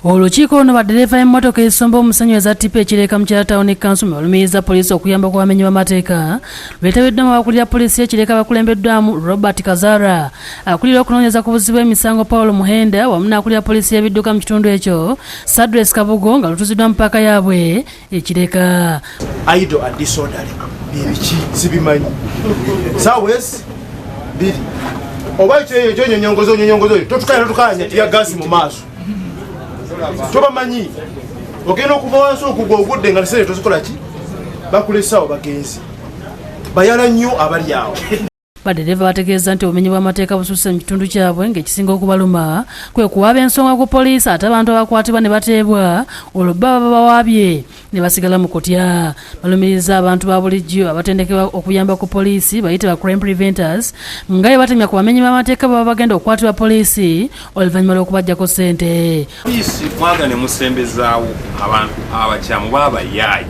Olukiiko luno baddereeva b'emmotoka ezisomba omusenyu eza tipa Kireka mu Kyatawuni Council balumirizza poliisi okuyamba ku bamenyi b'amateeka beetabiddwa mu abakulira poliisi y'Ekireka bakulembeddwamu Robert Kazara akulira okunoonyeza ku buzzi bw'emisango Paul Muhenda wamu n'akulira poliisi y'ebidduka mu kitundu ekyo Sadres Kabugo nga lutuziddwa mu paaka yaabwe Kireka. Idle and disorderly bibiki sibimanyi sawes biri oba ekyo nyonyogozo totukanya tiya gasi mu maaso toba manyi ogenda okuva wansi okugwa ogudde nga nesere tozikola ki bakulesawo bagenzi bayala nnyo abali awo. Baddeeva bategeeza nti obumenyi bw'amateeka bususse mu kitundu kyabwe ng'ekisinga okubaluma kwe kuwaaba ensonga ku poliisi ate abantu abakwatibwa ne bateebwa olwo baba babawaabye ne basigala mu kutya. Balumirizza abantu ba bulijjo abatendekebwa okuyamba ku poliisi bayite ba crime preventers nga bwe batemya ku bamenyi b'amateeka baba bagenda okukwatibwa poliisi oluvannyuma lw'okubajjako ssente. Poliisi mwagane musembezaawo abantu abakyamu baabayaayi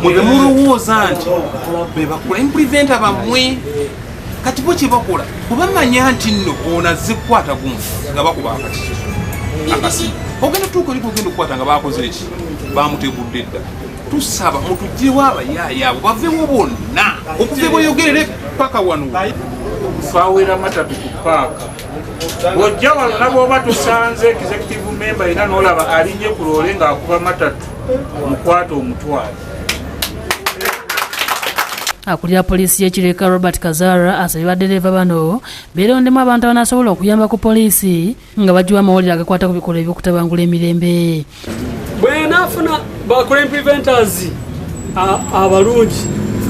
mwe mulowooza nti be ba crime preventer bammwe kati bo kye bakola kubamanya nti nno ono azze kukwata gumu nga bakuba akasi ogenda tuuka oli ogenda okukwata nga bakoze eki bamutegudde dda. Tusaba mutuggirewo abayaayi abo baveewo bonna okuva bweyogerere paka wano fawera matatu ku paaka ojja wano nabwoba tusanze executive member era n'olaba alinye ku loole ng'akuba matatu omukwata omutwale. Akulira poliisi y'Ekireka Robert Kazara asabye baddereeva bano beerondemu abantu abanaasobola okuyamba ku poliisi nga bagiwa amawulire agakwata ku bikolwa eby'okutabangula emirembe. Bwenaafuna ba crime preventers abalungi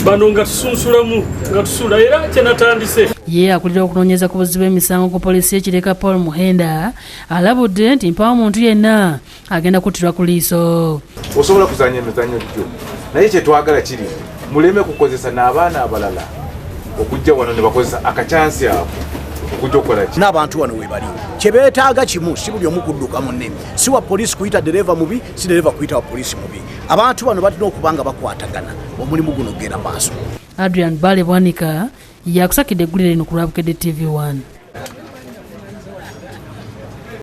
bano nga tusunsulamu nga tusula era kyenatandise. Ye akulira okunoonyeza ku buzzi bw'emisango ku poliisi y'Ekireka Paul Muhenda alabudde nti mpawo muntu yenna agenda kuttirwa ku liiso. Osobola kuzanya emizannyo gyo naye kyetwagala kiri muleme kukozesa n'abaana abalala okujja wano ne bakozesa akachansi ako okujja okukola ki n'abantu wano webali kyebeetaaga kimu si buli omu kudduka munne si wa poliisi kuyita dereeva mubi si dereeva kuyita wa poliisi mubi. Abantu bano balina okuba nga bakwatagana omulimu guno gugenda maaso. Adrian Bale Bwanika yakusakidde eggulire lino ku lwa Bukedde TV 1.